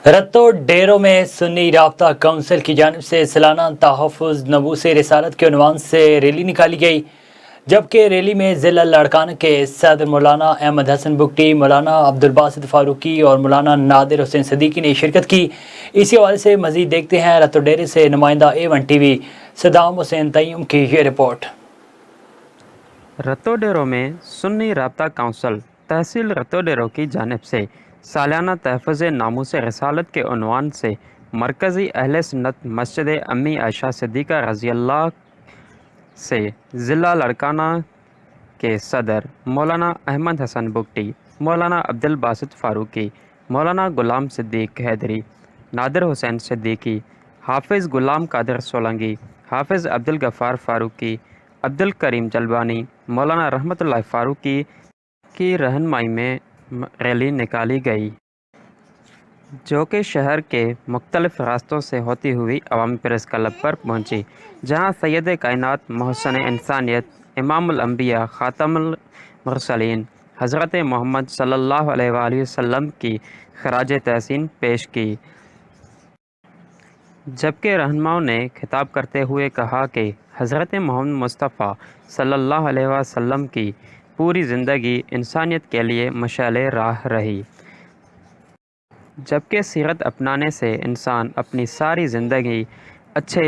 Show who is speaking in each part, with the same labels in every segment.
Speaker 1: रत्तो डेरों में सुन्नी राब्ता काउंसिल की जानिब से सालाना तहफ़्फ़ुज़ नबूस रिसालत के उन्वान से रैली निकाली गई, जबकि रैली में ज़िला लाड़काना के सदर मौलाना अहमद हसन बुगटी, मौलाना अब्दुल बासित फ़ारूकी और मौलाना नादिर हुसैन सदीकी ने शिरकत की। इसी हवाले से मज़ीद देखते हैं रत्तो डेरे से नुमाइंदा A1 TV सदाम हुसैन तय्यम की ये रिपोर्ट।
Speaker 2: रत्तो डेरों में सुन्नी राब्ता काउंसिल तहसील रत्तो डेरों की जानिब से सालाना तहफ़्फ़ुज़ नामूस रिसालत के उन्वान से मरकज़ी अहले सुन्नत मस्जिद अम्मी आयशा सिद्दीक़ा रज़ी अल्लाह से ज़िला लाड़काना के सदर मौलाना अहमद हसन बुगटी, मौलाना अब्दुल बासित फ़ारूकी, मौलाना गुलाम सिद्दीक हैदरी, नादिर हुसैन सिद्दीकी, हाफिज़ गुलाम कादिर सोलंगी, हाफिज़ अब्दुल गफ़ार फ़ारूकी, अब्दुल करीम जलबानी, मौलाना रहमतुल्लाह फ़ारूकी की रहनुमाई में रैली निकाली गई, जो कि शहर के मुख्तलिफ रास्तों से होती हुई अवामी प्रेस क्लब पर पहुंची, जहां सैयद कायनात मोहसन इंसानियत इमामुल अंबिया ख़ातमुल मुरसलीन हज़रत मोहम्मद सल्लल्लाहु अलैहि वसल्लम की खराज तहसीन पेश की। जबकि रहनुमाओं ने खिताब करते हुए कहा कि हज़रत मोहम्मद मुस्तफ़ा सल्लल्लाहु अलैहि वसल्लम की पूरी ज़िंदगी इंसानियत के लिए मशाल राह रही, जबकि सीरत अपनाने से इंसान अपनी सारी ज़िंदगी अच्छे।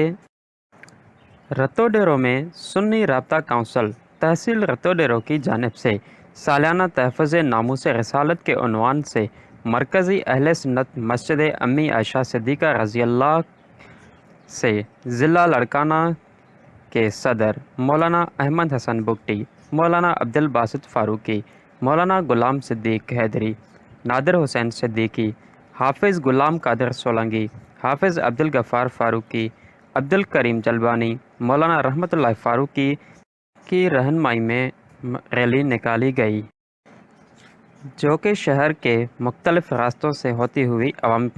Speaker 2: रत्तो डेरों में सुन्नी राब्ता काउंसिल तहसील रत्तो डेरों की जानिब से सालाना तहफ़्फ़ुज़ नामूस रिसालत के उन्वान से मरकज़ी अहले सुन्नत मस्जिद अम्मी आयशा सिद्दीक़ा रज़ी अल्लाह से ज़िला लाड़काना के सदर मौलाना अहमद हसन बुगटी, मौलाना अब्दुल बासित फ़ारूकी, मौलाना गुलाम सिद्दीक हैदरी, नादिर हुसैन सिद्दीकी, हाफिज़ गुलाम कादिर सोलंगी, हाफिज़ अब्दुल गफ़ार फ़ारूकी, अब्दुल करीम जलबानी, मौलाना रहमतुल्लाह फ़ारूकी की रहनुमाई में रैली निकाली गई, जो कि शहर के मुख्तलिफ रास्तों से होती हुई अवामी